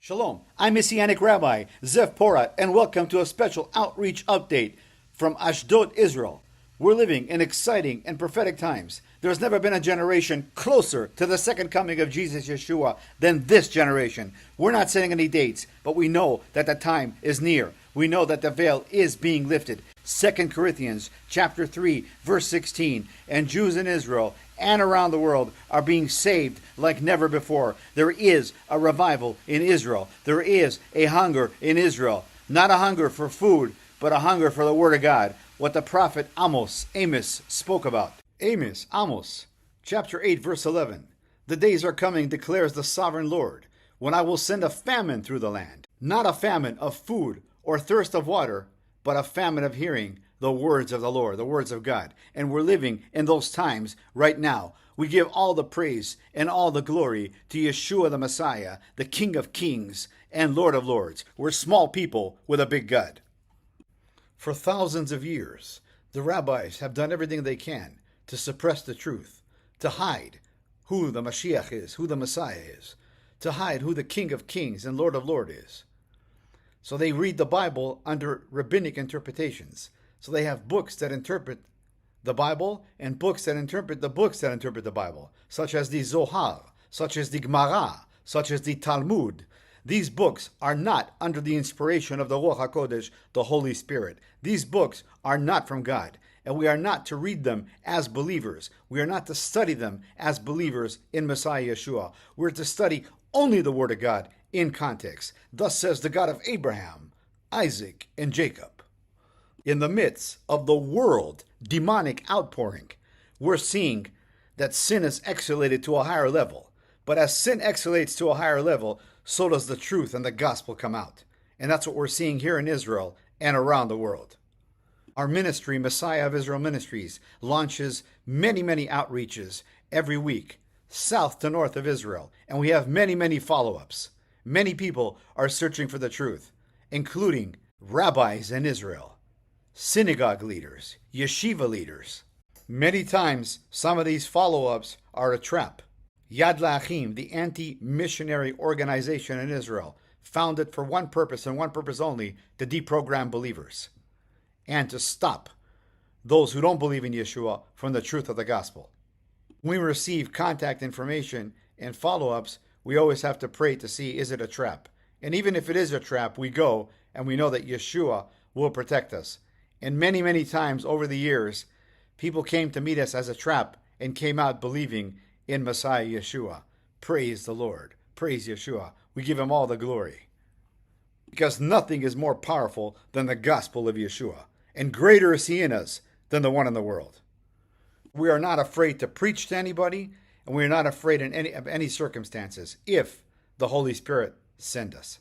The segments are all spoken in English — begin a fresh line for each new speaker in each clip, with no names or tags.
Shalom, I'm Messianic Rabbi Zev Porat, and welcome to a special outreach update from Ashdod, Israel. We're living in exciting and prophetic times. There's never been a generation closer to the second coming of Jesus Yeshua than this generation. We're not setting any dates, but we know that the time is near. We know that the veil is being lifted. 2 Corinthians chapter 3, verse 16, and Jews in Israel and around the world are being saved like never before. There is a revival in Israel. There is a hunger in Israel. Not a hunger for food, but a hunger for the Word of God. What the prophet Amos spoke about. Amos, chapter 8, verse 11. The days are coming, declares the sovereign Lord, when I will send a famine through the land. Not a famine of food or thirst of water, but a famine of hearing the words of the Lord, the words of God. And we're living in those times right now. We give all the praise and all the glory to Yeshua the Messiah, the King of Kings and Lord of Lords. We're small people with a big God. For thousands of years, the rabbis have done everything they can to suppress the truth, to hide who the Mashiach is, who the Messiah is, to hide who the King of Kings and Lord of Lords is. So they read the Bible under rabbinic interpretations. So they have books that interpret the Bible and books that interpret the books that interpret the Bible, such as the Zohar, such as the Gemara, such as the Talmud. These books are not under the inspiration of the Ruach HaKodesh, the Holy Spirit. These books are not from God, and we are not to read them as believers. We are not to study them as believers in Messiah Yeshua. We're to study only the Word of God in context. Thus says the God of Abraham, Isaac, and Jacob. In the midst of the world demonic outpouring, we're seeing that sin is escalated to a higher level. But as sin escalates to a higher level, so does the truth and the gospel come out. And that's what we're seeing here in Israel and around the world. Our ministry, Messiah of Israel Ministries, launches many outreaches every week, south to north of Israel. And we have many follow-ups. Many people are searching for the truth, including rabbis in Israel, synagogue leaders, yeshiva leaders. Many times, some of these follow-ups are a trap. Yad L'Achim, the anti-missionary organization in Israel, founded for one purpose and one purpose only, to deprogram believers and to stop those who don't believe in Yeshua from the truth of the gospel. When we receive contact information and follow-ups, we always have to pray to see, is it a trap? And even if it is a trap, we go and we know that Yeshua will protect us. And many times over the years, people came to meet us as a trap and came out believing in Messiah Yeshua. Praise the Lord. Praise Yeshua. We give him all the glory. Because nothing is more powerful than the gospel of Yeshua. And greater is he in us than the one in the world. We are not afraid to preach to anybody, and we are not afraid in any circumstances if the Holy Spirit send us.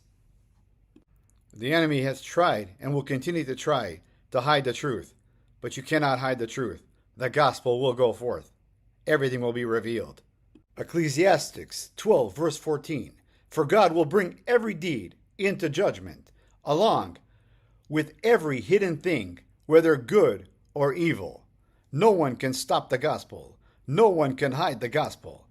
The enemy has tried and will continue to try to hide the truth, but you cannot hide the truth. The gospel will go forth. Everything will be revealed. Ecclesiastes 12, verse 14. For God will bring every deed into judgment, along with every hidden thing, whether good or evil. No one can stop the gospel. No one can hide the gospel.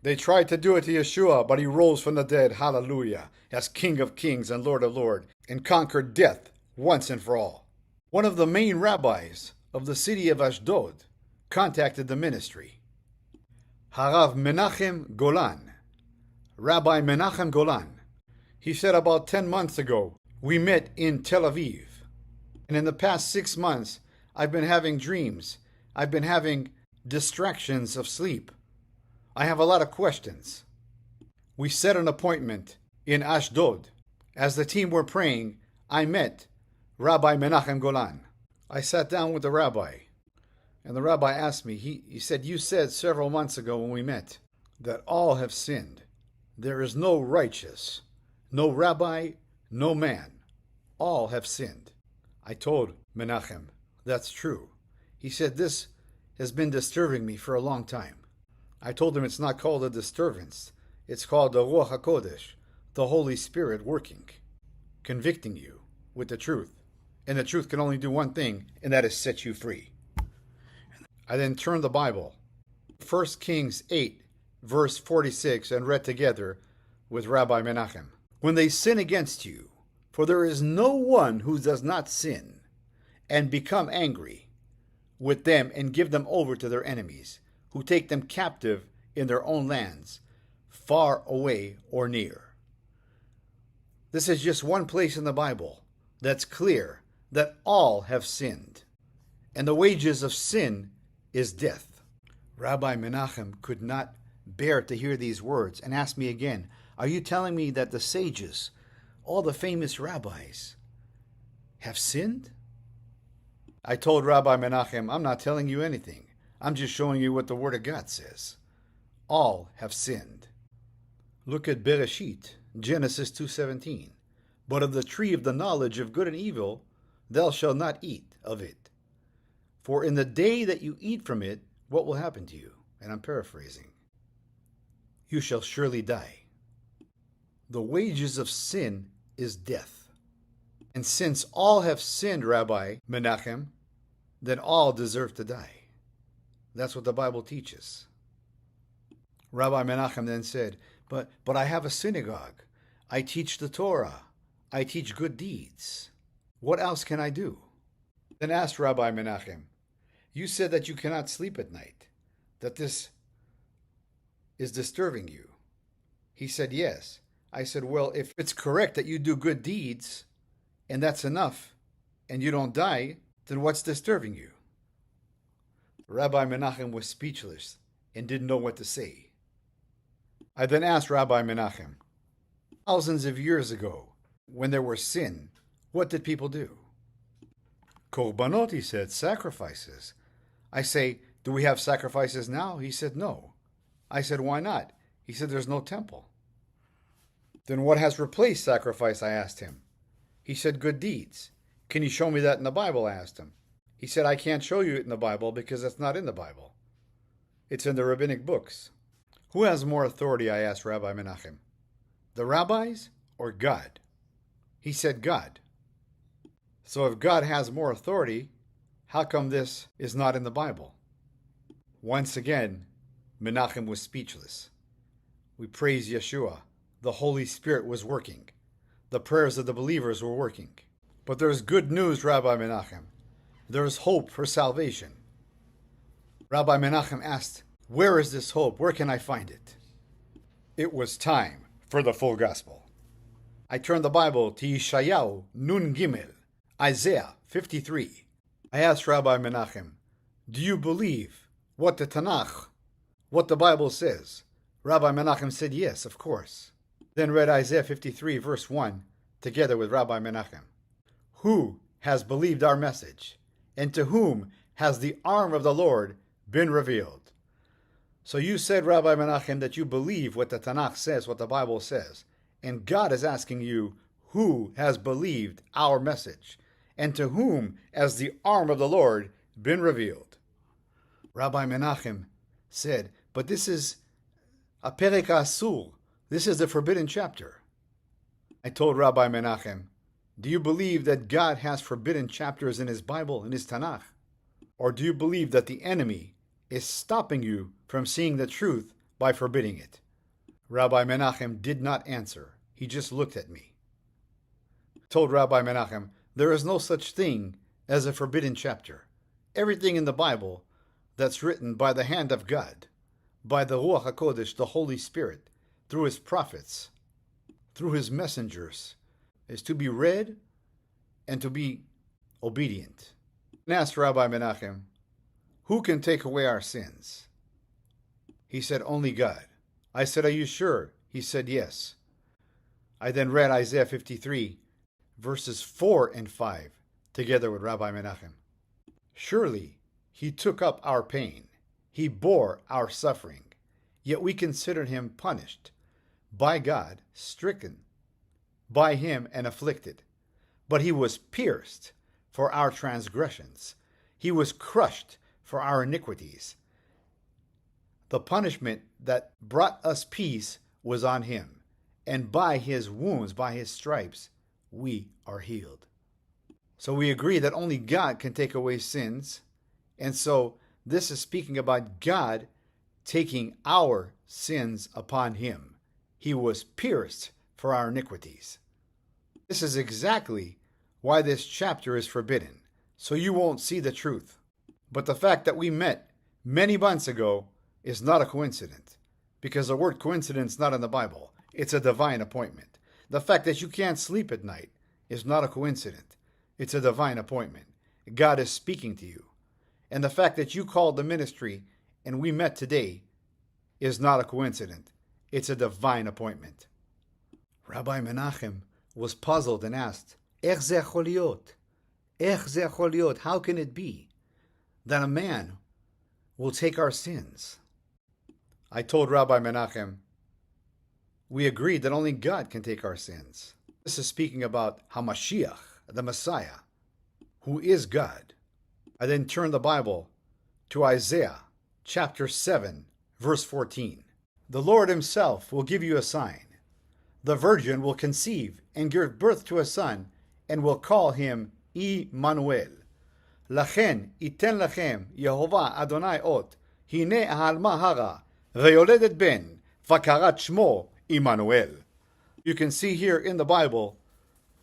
They tried to do it to Yeshua, but he rose from the dead, hallelujah, as King of Kings and Lord of Lords, and conquered death once and for all. One of the main rabbis of the city of Ashdod contacted the ministry. Harav Menachem Golan, Rabbi Menachem Golan. He said about 10 months ago, we met in Tel Aviv. And in the past 6 months, I've been having dreams. I've been having distractions of sleep. I have a lot of questions. We set an appointment in Ashdod. As the team were praying, I met Rabbi Menachem Golan. I sat down with the rabbi. And the rabbi asked me, he said, you said several months ago when we met that all have sinned. There is no righteous, no rabbi, no man. All have sinned. I told Menachem, that's true. He said, this has been disturbing me for a long time. I told him it's not called a disturbance. It's called the Ruach HaKodesh, the Holy Spirit working, convicting you with the truth. And the truth can only do one thing, and that is set you free. I then turned the Bible, 1 Kings 8, verse 46, and read together with Rabbi Menachem. when they sin against you, for there is no one who does not sin, and become angry with them and give them over to their enemies, who take them captive in their own lands, far away or near. This is just one place in the Bible that's clear that all have sinned, and the wages of sin is death. Rabbi Menachem could not bear to hear these words and asked me again, are you telling me that the sages, all the famous rabbis, have sinned? I told Rabbi Menachem, I'm not telling you anything. I'm just showing you what the Word of God says. All have sinned. Look at Bereshit, Genesis 2:17. But of the tree of the knowledge of good and evil, thou shalt not eat of it. For in the day that you eat from it, what will happen to you? And I'm paraphrasing. You shall surely die. The wages of sin is death. And since all have sinned, Rabbi Menachem, then all deserve to die. That's what the Bible teaches. Rabbi Menachem then said, but I have a synagogue. I teach the Torah. I teach good deeds. What else can I do? Then asked Rabbi Menachem, you said that you cannot sleep at night, that this is disturbing you. He said, yes. I said, well, if it's correct that you do good deeds, and that's enough, and you don't die, then what's disturbing you? Rabbi Menachem was speechless and didn't know what to say. I then asked Rabbi Menachem, thousands of years ago, when there was sin, what did people do? Korbanot, he said, sacrifices. I say, do we have sacrifices now? He said, no. I said, why not? He said, there's no temple. Then what has replaced sacrifice? I asked him. He said, good deeds. Can you show me that in the Bible? I asked him. He said, I can't show you it in the Bible because it's not in the Bible. It's in the rabbinic books. Who has more authority? I asked Rabbi Menachem. The rabbis or God? He said, God. So if God has more authority, how come this is not in the Bible? Once again, Menachem was speechless. We praise Yeshua. The Holy Spirit was working. The prayers of the believers were working. But there's good news, Rabbi Menachem. There's hope for salvation. Rabbi Menachem asked, where is this hope? Where can I find it? It was time for the full gospel. I turned the Bible to Yeshayahu Nun Gimel, Isaiah 53. I asked Rabbi Menachem, do you believe what the Tanakh, what the Bible says? Rabbi Menachem said, yes, of course. Then read Isaiah 53 verse 1 together with Rabbi Menachem. Who has believed our message? And to whom has the arm of the Lord been revealed? So you said, Rabbi Menachem, that you believe what the Tanakh says, what the Bible says. And God is asking you, who has believed our message? And to whom has the arm of the Lord been revealed? Rabbi Menachem said, but this is a perek asur. This is the forbidden chapter. I told Rabbi Menachem, do you believe that God has forbidden chapters in his Bible, in his Tanakh? Or do you believe that the enemy is stopping you from seeing the truth by forbidding it? Rabbi Menachem did not answer. He just looked at me. I told Rabbi Menachem, there is no such thing as a forbidden chapter. Everything in the Bible that's written by the hand of God, by the Ruach HaKodesh, the Holy Spirit, through his prophets, through his messengers, is to be read and to be obedient. And asked Rabbi Menachem, who can take away our sins? He said, only God. I said, are you sure? He said, yes. I then read Isaiah 53, verses 4 and 5, together with Rabbi Menachem. Surely he took up our pain. He bore our suffering. Yet we considered him punished, by God, stricken, by him and afflicted. But he was pierced for our transgressions. He was crushed for our iniquities. The punishment that brought us peace was on him, and by his wounds, by his stripes, we are healed. So we agree that only God can take away sins, and so this is speaking about God taking our sins upon him. He was pierced for our iniquities. This is exactly why this chapter is forbidden, so you won't see the truth. But the fact that we met many months ago is not a coincidence, because the word coincidence is not in the Bible. It's a divine appointment. The fact that you can't sleep at night is not a coincidence. It's a divine appointment. God is speaking to you. And the fact that you called the ministry and we met today is not a coincidence. It's a divine appointment. Rabbi Menachem was puzzled and asked, Ech ze chol liot? Ech ze chol liot? How can it be that a man will take our sins? I told Rabbi Menachem, we agreed that only God can take our sins. This is speaking about HaMashiach, the Messiah, who is God. I then turned the Bible to Isaiah chapter 7, verse 14. The Lord himself will give you a sign. The virgin will conceive and give birth to a son, and will call him Immanuel. Lachen iten lachem Yehovah Adonai ot, hine ahalma hara, veyoledet ben, vakarat shmo Immanuel. You can see here in the Bible,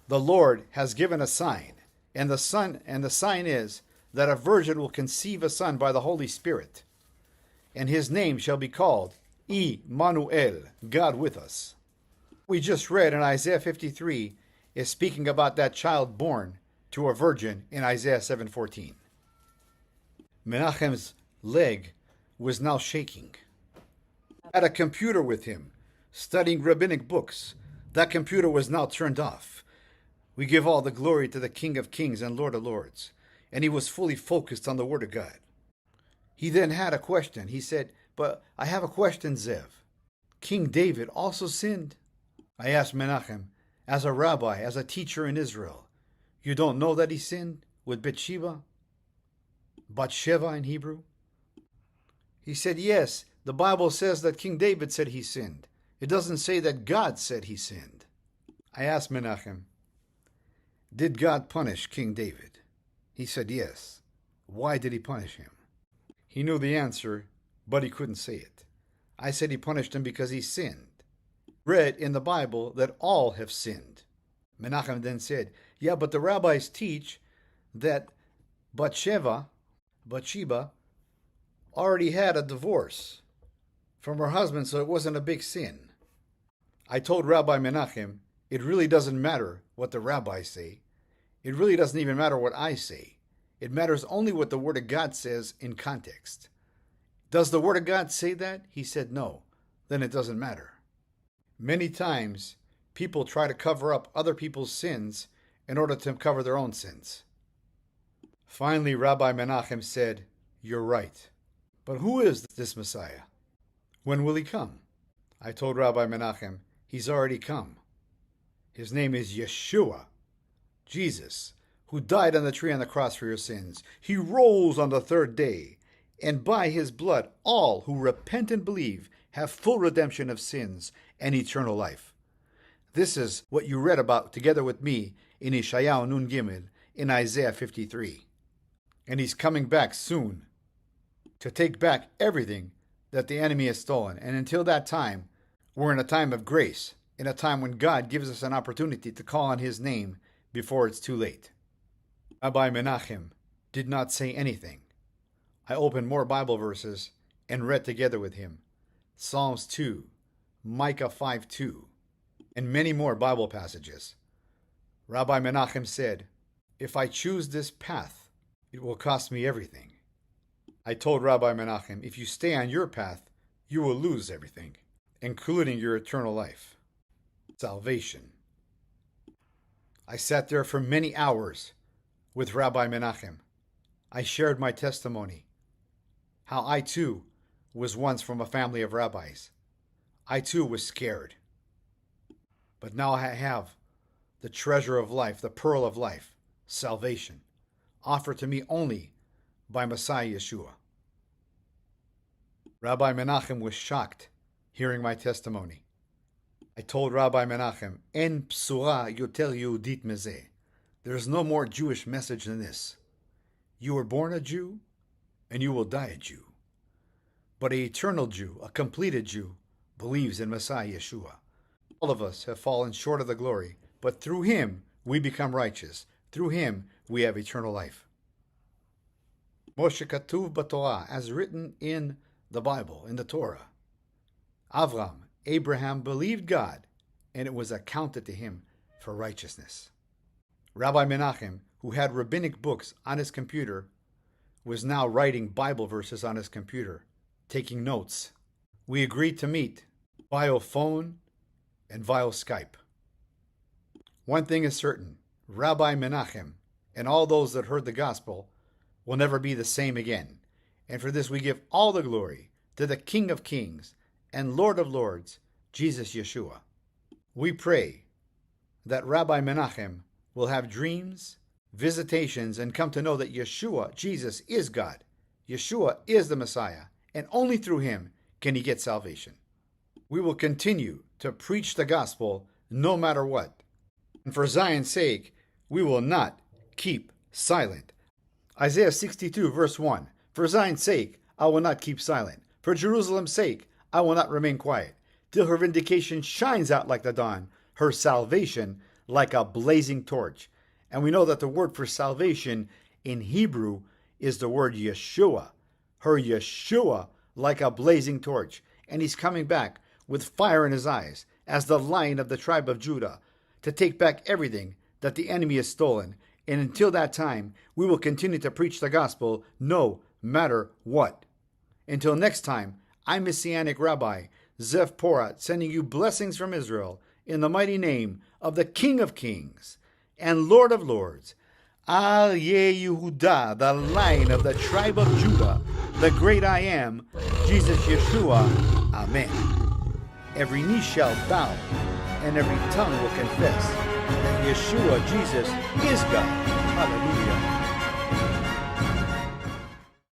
the Lord has given a sign, and the sign is that a virgin will conceive a son by the Holy Spirit, and his name shall be called Immanuel, God with us. We just read in Isaiah 53 is speaking about that child born to a virgin in Isaiah 7:14. Menachem's leg was now shaking. He had a computer with him, studying rabbinic books. That computer was now turned off. We give all the glory to the King of Kings and Lord of Lords, and he was fully focused on the Word of God. He then had a question. He said, but I have a question, Zev. King David also sinned. I asked Menachem, as a rabbi, as a teacher in Israel, you don't know that he sinned with Bathsheba? Bathsheba in Hebrew? He said, yes, the Bible says that King David said he sinned. It doesn't say that God said he sinned. I asked Menachem, did God punish King David? He said, yes. Why did he punish him? He knew the answer, but he couldn't say it. I said he punished him because he sinned. Read in the Bible that all have sinned. Menachem then said, yeah, but the rabbis teach that Bathsheba already had a divorce from her husband, so it wasn't a big sin. I told Rabbi Menachem, it really doesn't matter what the rabbis say. It really doesn't even matter what I say. It matters only what the Word of God says in context. Does the Word of God say that? He said no. Then it doesn't matter. Many times, people try to cover up other people's sins in order to cover their own sins. Finally, Rabbi Menachem said, you're right. But who is this Messiah? When will he come? I told Rabbi Menachem, he's already come. His name is Yeshua, Jesus, who died on the tree on the cross for your sins. He rose on the third day, and by his blood all who repent and believe have full redemption of sins and eternal life. This is what you read about together with me in Yeshayahu Nun Gimel in Isaiah 53. And he's coming back soon to take back everything that the enemy has stolen. And until that time, we're in a time of grace, in a time when God gives us an opportunity to call on his name before it's too late. Rabbi Menachem did not say anything. I opened more Bible verses and read together with him Psalms 2, Micah 5:2, and many more Bible passages. Rabbi Menachem said, if I choose this path, it will cost me everything. I told Rabbi Menachem, if you stay on your path, you will lose everything, including your eternal life, salvation. I sat there for many hours with Rabbi Menachem. I shared my testimony, how I too was once from a family of rabbis. I too was scared. But now I have the treasure of life, the pearl of life, salvation, offered to me only by Messiah Yeshua. Rabbi Menachem was shocked hearing my testimony. I told Rabbi Menachem, En psura yoter yehudit mezeh. There is no more Jewish message than this. You were born a Jew, and you will die a Jew. But an eternal Jew, a completed Jew, believes in Messiah Yeshua. All of us have fallen short of the glory, but through him we become righteous. Through him we have eternal life. Moshe Katuv b'Torah, as written in the Bible, in the Torah. Avram, Abraham believed God, and it was accounted to him for righteousness. Rabbi Menachem, who had rabbinic books on his computer, was now writing Bible verses on his computer, taking notes. We agreed to meet via phone and via Skype. One thing is certain, Rabbi Menachem and all those that heard the gospel will never be the same again. And for this we give all the glory to the King of Kings and Lord of Lords, Jesus Yeshua. We pray that Rabbi Menachem will have dreams, visitations, and come to know that Yeshua, Jesus, is God. Yeshua is the Messiah, and only through him can he get salvation. We will continue to preach the gospel no matter what. And for Zion's sake, we will not keep silent. Isaiah 62 verse 1. For Zion's sake, I will not keep silent. For Jerusalem's sake, I will not remain quiet, till her vindication shines out like the dawn, her salvation like a blazing torch. And we know that the word for salvation in Hebrew is the word Yeshua. Her Yeshua like a blazing torch. And he's coming back with fire in his eyes as the Lion of the tribe of Judah to take back everything that the enemy has stolen. And until that time, we will continue to preach the gospel no matter what. Until next time, I'm Messianic Rabbi Zev Porat, sending you blessings from Israel in the mighty name of the King of Kings and Lord of Lords, Al Yehuda, the Lion of the tribe of Judah, the great I am, Jesus Yeshua. Amen. Every knee shall bow, and every tongue will confess that Yeshua, Jesus, is God. Hallelujah.